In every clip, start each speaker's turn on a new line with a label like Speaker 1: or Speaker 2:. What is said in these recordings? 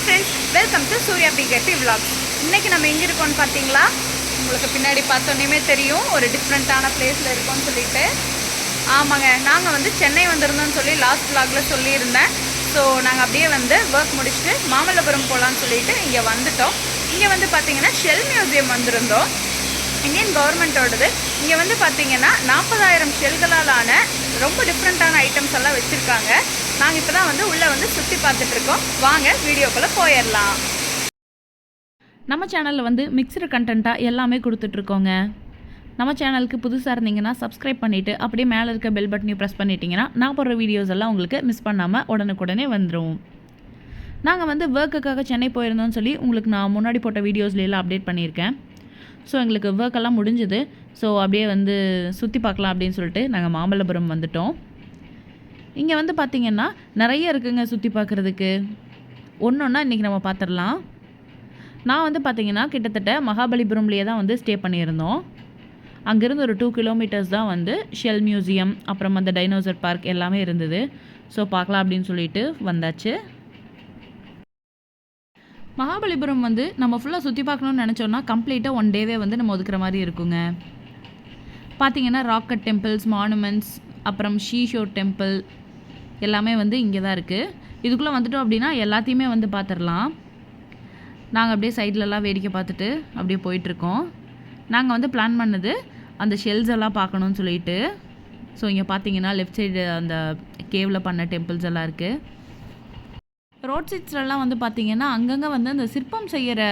Speaker 1: Friends, welcome to Surya PKP vlogs. இன்றைக்கி நம்ம எங்கே இருக்கோம்னு பார்த்தீங்களா? உங்களுக்கு பின்னாடி பார்த்தோன்னே தெரியும் ஒரு டிஃப்ரெண்ட்டான பிளேஸில் இருக்கோம்னு சொல்லிட்டு. ஆமாங்க, நாங்கள் வந்து சென்னை வந்திருந்தோம்னு சொல்லி லாஸ்ட் விலாகில் சொல்லியிருந்தேன். ஸோ நாங்கள் அப்படியே வந்து ஒர்க் முடிச்சுட்டு மாமல்லபுரம் போகலான்னு சொல்லிட்டு இங்கே வந்துட்டோம். இங்கே வந்து பார்த்திங்கன்னா ஷெல் மியூசியம் வந்திருந்தோம், இந்தியன் கவர்மெண்ட்டோடது. இங்கே வந்து பார்த்திங்கன்னா 40,000 ஷெல்களால் ஆன ரொம்ப டிஃப்ரெண்ட்டான ஐட்டம்ஸ் எல்லாம் வச்சுருக்காங்க. நாங்கள் இப்போ தான் வந்து உள்ளே வந்து சுற்றி பார்த்துட்ருக்கோம். வாங்க வீடியோக்குள்ளே போயிடலாம்.
Speaker 2: நம்ம சேனலில் வந்து மிக்சடு கண்டென்ட்டாக எல்லாமே கொடுத்துட்ருக்கோங்க. நம்ம சேனலுக்கு புதுசாக இருந்தீங்கன்னா சப்ஸ்கிரைப் பண்ணிவிட்டு அப்படியே மேலே இருக்க பெல் பட்டனையும் ப்ரெஸ் பண்ணிட்டீங்கன்னா நான் போடுற வீடியோஸ் எல்லாம் உங்களுக்கு மிஸ் பண்ணாமல் உடனுக்குடனே வந்துடும். நாங்கள் வந்து ஒர்க்குக்காக சென்னை போயிருந்தோம்னு சொல்லி உங்களுக்கு நான் முன்னாடி போட்ட வீடியோஸ்லாம் அப்டேட் பண்ணியிருக்கேன். ஸோ எங்களுக்கு ஒர்க்கெல்லாம் முடிஞ்சுது. ஸோ அப்படியே வந்து சுற்றி பார்க்கலாம் அப்படின்னு சொல்லிட்டு நாங்கள் மாமல்லபுரம் வந்துட்டோம். இங்கே வந்து பார்த்திங்கன்னா நிறைய இருக்குங்க சுற்றி பார்க்குறதுக்கு. ஒன்றா இன்றைக்கி நம்ம பார்த்துடலாம். நான் வந்து பார்த்திங்கன்னா கிட்டத்தட்ட மகாபலிபுரம்லேயே தான் வந்து ஸ்டே பண்ணியிருந்தோம். அங்கேருந்து ஒரு 2 கிலோமீட்டர்ஸ் தான் வந்து ஷெல் மியூசியம், அப்புறம் அந்த டைனோசர் பார்க் எல்லாமே இருந்தது. ஸோ பார்க்கலாம் அப்படின்னு சொல்லிட்டு வந்தாச்சு. மகாபலிபுரம் வந்து நம்ம ஃபுல்லாக சுற்றி பார்க்கணுன்னு நினச்சோன்னா கம்ப்ளீட்டாக 1 டேவே வந்து நம்ம ஒதுக்குற மாதிரி இருக்குங்க. பார்த்திங்கன்னா ராக்கட் டெம்பிள்ஸ், மானுமெண்ட்ஸ், அப்புறம் ஷீஷோர் டெம்பிள் எல்லாமே வந்து இங்கே தான் இருக்குது. இதுக்குள்ளே வந்துட்டோம் அப்படின்னா எல்லாத்தையுமே வந்து பார்த்துடலாம். நாங்கள் அப்படியே சைட்லலாம் வேடிக்கை பார்த்துட்டு அப்படியே போயிட்டுருக்கோம். நாங்கள் வந்து பிளான் பண்ணது அந்த ஷெல்ஸ் எல்லாம் பார்க்கணுன்னு சொல்லிட்டு. ஸோ இங்கே பார்த்தீங்கன்னா லெஃப்ட் சைடு அந்த கேவில் பண்ண டெம்பிள்ஸ் எல்லாம் இருக்குது. ரோட் சைட்ஸ்லலாம் வந்து பார்த்திங்கன்னா அங்கங்கே வந்து அந்த சிற்பம் செய்கிற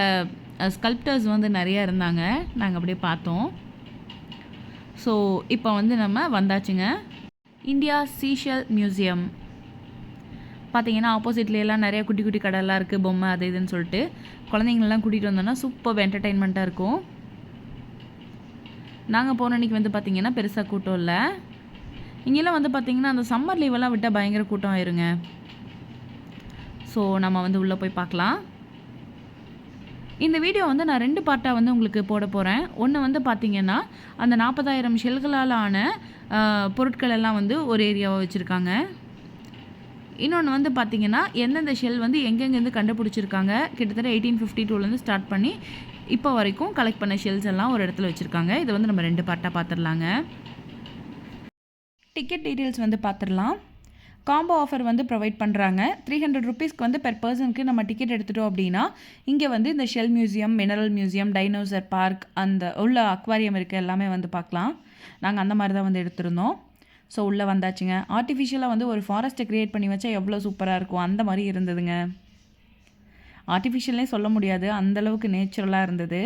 Speaker 2: ஸ்கல்ப்டர்ஸ் வந்து நிறையா இருந்தாங்க. நாங்கள் அப்படியே பார்த்தோம். ஸோ இப்போ வந்து நம்ம வந்தாச்சுங்க. இந்தியா சீஷெல் மியூசியம் பார்த்திங்கன்னா ஆப்போசிட்லேயெல்லாம் நிறைய குட்டி குட்டி கடையெல்லாம் இருக்குது, பொம்மை அது இதுன்னு சொல்லிட்டு. குழந்தைங்களெலாம் கூட்டிகிட்டு வந்தோன்னா சூப்பர் என்டர்டெயின்மெண்ட்டாக இருக்கும். நாங்கள் போன அன்றைக்கி வந்து பார்த்திங்கன்னா பெருசாக கூட்டம் இல்லை. இங்கெல்லாம் வந்து பார்த்திங்கன்னா அந்த சம்மர் லீவெல்லாம் விட்டால் பயங்கர கூட்டம் ஆயிருங்க. ஸோ நம்ம வந்து உள்ளே போய் பார்க்கலாம். இந்த வீடியோ வந்து நான் 2 பார்ட்டாக வந்து உங்களுக்கு போட போகிறேன். ஒன்று வந்து பார்த்திங்கன்னா அந்த 40,000 ஷெல்களால் ஆன பொருட்கள் எல்லாம் வந்து ஒரு ஏரியாவை வச்சுருக்காங்க. இன்னொன்று வந்து பார்த்திங்கன்னா எந்தெந்த ஷெல் வந்து எங்கெங்கேருந்து கண்டுபிடிச்சிருக்காங்க, கிட்டத்தட்ட 1852லேருந்து ஸ்டார்ட் பண்ணி இப்போ வரைக்கும் கலெக்ட் பண்ண ஷெல்ஸ் எல்லாம் ஒரு இடத்துல வச்சுருக்காங்க. இதை வந்து நம்ம 2 பார்ட்டாக பார்த்துடலாங்க. டிக்கெட் டீட்டெயில்ஸ் வந்து பார்த்துடலாம். காம்போ ஆஃபர் வந்து ப்ரொவைட் பண்ணுறாங்க. 300 ருபீஸ்க்கு வந்து பெர் பர்சனுக்கு நம்ம டிக்கெட் எடுத்துட்டோம் அப்படின்னா இங்கே வந்து இந்த shell museum, mineral museum, dinosaur park, அந்த உள்ள அக்வாரியம் இருக்க எல்லாமே வந்து பார்க்கலாம். நாங்கள் அந்த மாதிரி தான் வந்து எடுத்திருந்தோம். ஸோ உள்ளே வந்தாச்சுங்க. ஆர்டிஃபிஷியலாக வந்து ஒரு ஃபாரஸ்ட்டை க்ரியேட் பண்ணி வச்சா எவ்வளோ சூப்பராக இருக்கும் அந்த மாதிரி இருந்ததுங்க. ஆர்டிஃபிஷியல்னே சொல்ல முடியாது, அந்தளவுக்கு நேச்சுரலாக இருந்தது.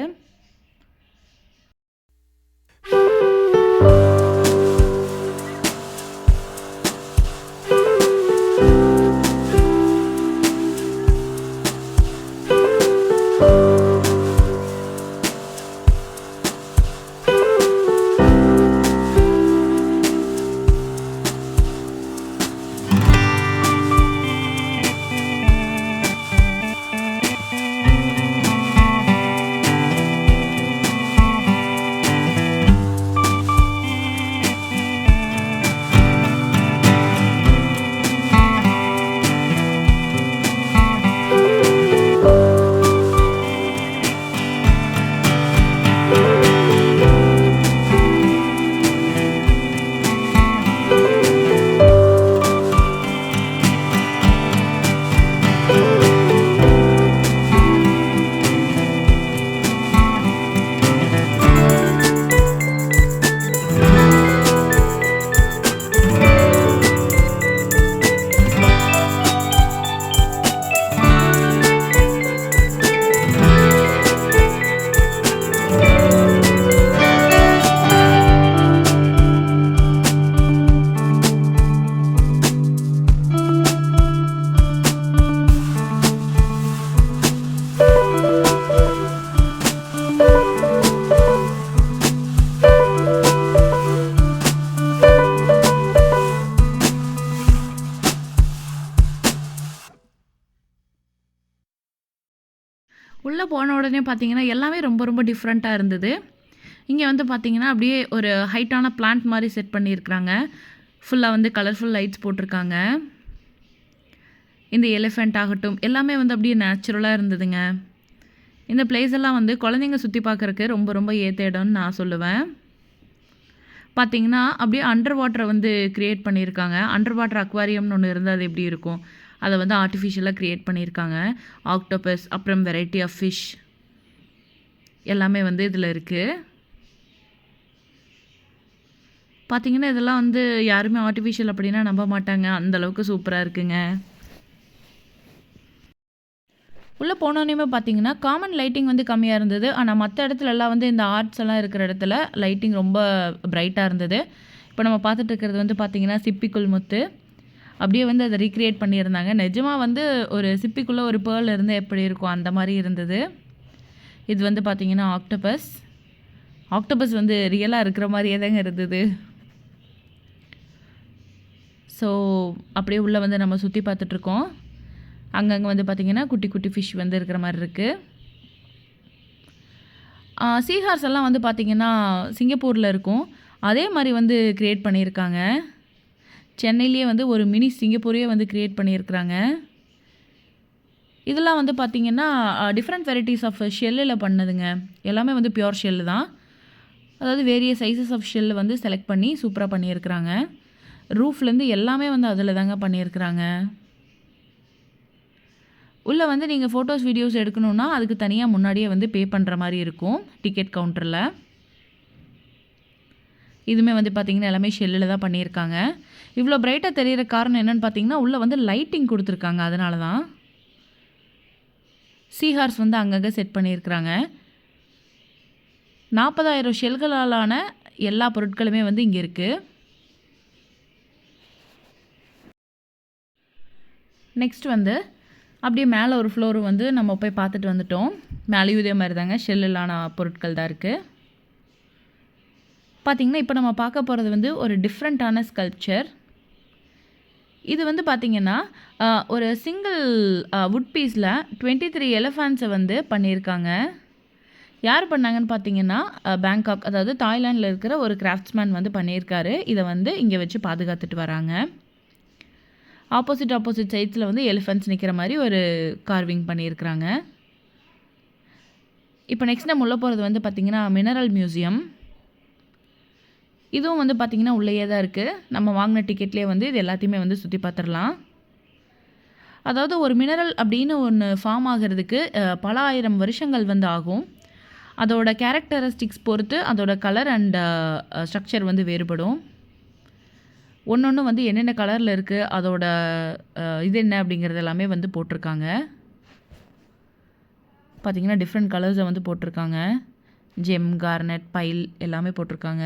Speaker 2: உள்ளே போன உடனே பார்த்திங்கன்னா எல்லாமே ரொம்ப ரொம்ப டிஃப்ரெண்ட்டாக இருந்தது. இங்கே வந்து பார்த்திங்கன்னா அப்படியே ஒரு ஹைட்டான பிளான்ட் மாதிரி செட் பண்ணியிருக்கிறாங்க. ஃபுல்லாக வந்து கலர்ஃபுல் லைட்ஸ் போட்டிருக்காங்க. இந்த எலிஃபெண்ட் ஆகட்டும் எல்லாமே வந்து அப்படியே நேச்சுரலாக இருந்ததுங்க. இந்த பிளேஸ் எல்லாம் வந்து குழந்தைங்க சுற்றி பார்க்குறக்கு ரொம்ப ரொம்ப ஏற்ற இடம்னு நான் சொல்லுவேன். பார்த்திங்கன்னா அப்படியே அண்டர் வாட்டரை வந்து க்ரியேட் பண்ணியிருக்காங்க. அண்டர் வாட்டர் அக்வாரியம்னு ஒன்று இருந்தால் அது எப்படி இருக்கும், அதை வந்து ஆர்டிஃபிஷியலாக க்ரியேட் பண்ணியிருக்காங்க. ஆக்டோபஸ் அப்புறம் வெரைட்டி ஆஃப் ஃபிஷ் எல்லாமே வந்து இதில் இருக்குது. பார்த்திங்கன்னா இதெல்லாம் வந்து யாருமே ஆர்டிஃபிஷியல் அப்படின்னா நம்ப மாட்டாங்க, அந்தளவுக்கு சூப்பராக இருக்குங்க. உள்ளே போனோன்னே பார்த்தீங்கன்னா காமன் லைட்டிங் வந்து கம்மியாக இருந்தது. ஆனால் மற்ற இடத்துலலாம் வந்து இந்த ஆர்ட்ஸ் எல்லாம் இருக்கிற இடத்துல லைட்டிங் ரொம்ப பிரைட்டாக இருந்தது. இப்போ நம்ம பார்த்துட்டு இருக்கிறது வந்து பார்த்திங்கன்னா சிப்பிக்குள் முத்து. அப்படியே வந்து அதை ரீக்ரியேட் பண்ணியிருந்தாங்க. நிஜமாக வந்து ஒரு சிப்பிக்குள்ளே ஒரு பேர்ல் இருந்து எப்படி இருக்கும் அந்த மாதிரி இருந்தது. இது வந்து பார்த்திங்கன்னா ஆக்டோபஸ். ஆக்டோபஸ் வந்து ரியலாக இருக்கிற மாதிரியே தாங்க இருந்தது. ஸோ அப்படியே உள்ளே வந்து நம்ம சுற்றி பார்த்துட்ருக்கோம். அங்கங்கே வந்து பார்த்திங்கன்னா குட்டி குட்டி ஃபிஷ் வந்து இருக்கிற மாதிரி இருக்குது. சீஹார்ஸ் எல்லாம் வந்து பார்த்திங்கன்னா சிங்கப்பூரில் இருக்கும். அதே மாதிரி வந்து க்ரியேட் பண்ணியிருக்காங்க. சென்னையிலேயே வந்து ஒரு மினி சிங்கப்பூரையே வந்து க்ரியேட் பண்ணியிருக்கிறாங்க. இதெல்லாம் வந்து பார்த்திங்கன்னா டிஃப்ரெண்ட் வெரைட்டிஸ் ஆஃப் ஷெல்லில் பண்ணதுங்க. எல்லாமே வந்து பியோர் ஷெல்லு தான். அதாவது வேரியஸ் சைஸஸ் ஆஃப் ஷெல்லு வந்து செலக்ட் பண்ணி சூப்பராக பண்ணியிருக்கிறாங்க. ரூஃப்லேருந்து எல்லாமே வந்து அதில் தாங்க பண்ணியிருக்கிறாங்க. உள்ளே வந்து நீங்கள் ஃபோட்டோஸ் வீடியோஸ் எடுக்கணுன்னா அதுக்கு தனியாக முன்னாடியே வந்து பே பண்ணுற மாதிரி இருக்கும் டிக்கெட் கவுண்டரில். இதுவுமே வந்து பார்த்திங்கன்னா எல்லாமே ஷெல்லில் தான் பண்ணியிருக்காங்க. இவ்வளோ பிரைட்டாக தெரிகிற காரணம் என்னென்னு பார்த்தீங்கன்னா உள்ளே வந்து லைட்டிங் கொடுத்துருக்காங்க. அதனால தான் சீஹார்ஸ் வந்து அங்கங்கே செட் பண்ணியிருக்கிறாங்க. 40,000 ஷெல்களாலான எல்லா பொருட்களுமே வந்து இங்கே இருக்குது. நெக்ஸ்ட் வந்து அப்படியே மேலே ஒரு ஃப்ளோரு வந்து நம்ம போய் பார்த்துட்டு வந்துட்டோம். மேலேயும் இதே மாதிரி தாங்க ஷெல்லிலான பொருட்கள் தான் இருக்குது. பார்த்திங்கன்னா இப்போ நம்ம பார்க்க போகிறது வந்து ஒரு டிஃப்ரெண்ட்டான ஸ்கல்ப்சர். இது வந்து பார்த்திங்கன்னா ஒரு சிங்கிள் வுட் பீஸில் 23 எலிஃபண்ட்ஸை வந்து பண்ணியிருக்காங்க. யார் பண்ணாங்கன்னு பார்த்தீங்கன்னா பேங்காக், அதாவது தாய்லாண்டில் இருக்கிற ஒரு கிராஃப்ட்ஸ்மேன் வந்து பண்ணியிருக்காரு. இதை வந்து இங்கே வச்சு பாதுகாத்துட்டு வராங்க. ஆப்போசிட் சைட்ஸில் வந்து எலிஃபண்ட்ஸ் நிற்கிற மாதிரி ஒரு கார்விங் பண்ணியிருக்கிறாங்க. இப்போ நெக்ஸ்ட் நம்ம உள்ளே போகிறது வந்து பார்த்திங்கன்னா மினரல் மியூசியம். இதுவும் வந்து பார்த்திங்கன்னா உள்ளேயே தான் இருக்குது. நம்ம வாங்கின டிக்கெட்லேயே வந்து இது எல்லாத்தையுமே வந்து சுற்றி பார்த்துடலாம். அதாவது ஒரு மினரல் அப்படின்னு ஒன்று ஃபார்ம் ஆகிறதுக்கு பல ஆயிரம் வருஷங்கள் வந்து ஆகும். அதோட கேரக்டரிஸ்டிக்ஸ் பொறுத்து அதோட கலர் அண்ட் ஸ்ட்ரக்சர் வந்து வேறுபடும். ஒன்று வந்து என்னென்ன கலரில் இருக்குது, அதோட இது என்ன அப்படிங்கிறது எல்லாமே வந்து போட்டிருக்காங்க. பார்த்திங்கன்னா டிஃப்ரெண்ட் கலர்ஸை வந்து போட்டிருக்காங்க. ஜெம், கார்னட், பைல் எல்லாமே போட்டிருக்காங்க.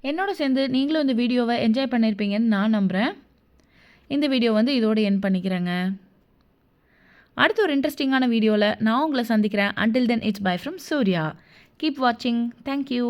Speaker 2: என்னோட சேர்ந்து நீங்களும் இந்த வீடியோவை என்ஜாய் பண்ணியிருப்பீங்கன்னு நான் நம்புகிறேன். இந்த வீடியோ வந்து இதோடு எண்ட் பண்ணிக்கிறேங்க. அடுத்த ஒரு இன்ட்ரெஸ்டிங்கான வீடியோவில் நான் உங்களை சந்திக்கிறேன். Until then, it's bye from Surya. Keep watching. Thank you.